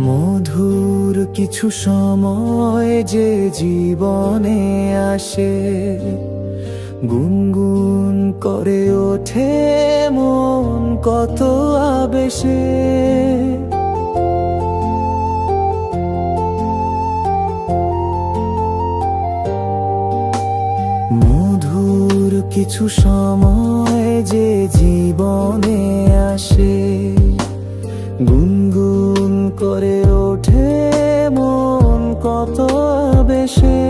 মধুর কিছু সময় যে জীবনে আসে, গুনগুন করে ওঠে মন কত আবেশে। মধুর কিছু সময় যে জীবনে আসে, গুনগুন করে ওঠে মন কত বেশে।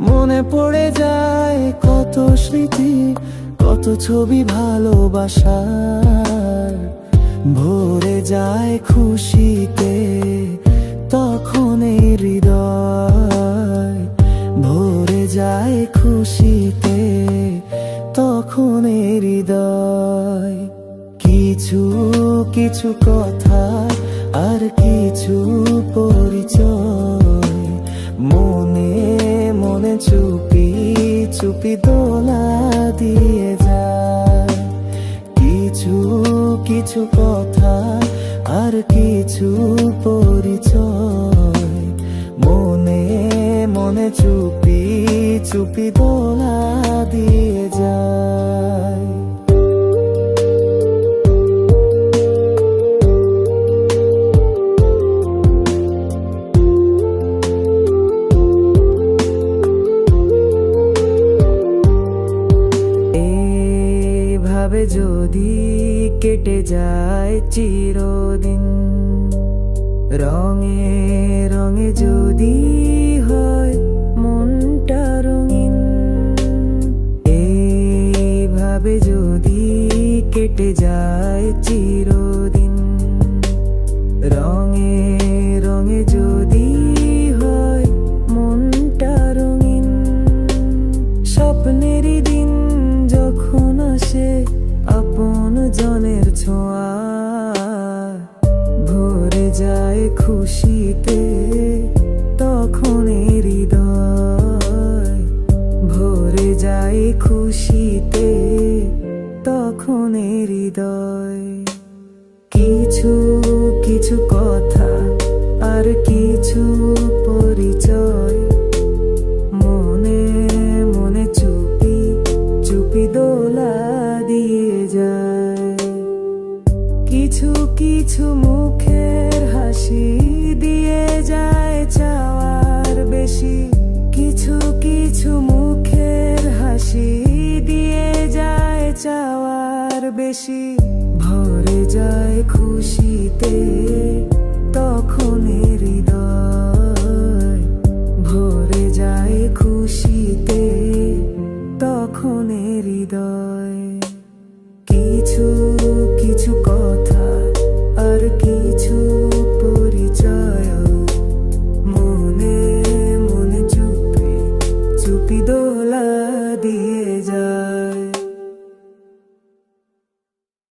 মনে পড়ে যায় কত স্মৃতি, কত ছবি ভালোবাসার। ভরে যায় খুশিতে তখন এই হৃদয়, ভরে যায় খুশিতে তখন এই হৃদয়। কিছু কিছু কথা আর কিছু পরিচয়, মনে মনে চুপি চুপি দোলা দিয়ে যায়। কিছু কিছু কথা আর কিছু পরিচয়, মনে মনে চুপি চুপি দোলা দিয়ে যায়। ভাবে যদি কেটে যায় চিরদিন, রঙে রঙে যদি হয় মনটা রঙিন। এইভাবে যদি কেটে যায় চিরদিন, রঙে রঙে যদি হয় মনটা রঙিন। স্বপ্নেরই দিন যখন আসে আপন জনের ছোঁয়া, ভরে যায় খুশিতে তখন হৃদয়, ভরে যায় খুশিতে তখন হৃদয়। কিছু কিছু কথা আর কিছু পরিচয়, মনে মনে চুপি চুপি দোলা দিয়ে যায়। কিছু কিছু মুখের হাসি দিয়ে যায় চাওয়ার বেশি, কিছু কিছু মুখের হাসি দিয়ে যায় চাওয়ার বেশি। ভরে যায় খুশিতে তখন হৃদয়,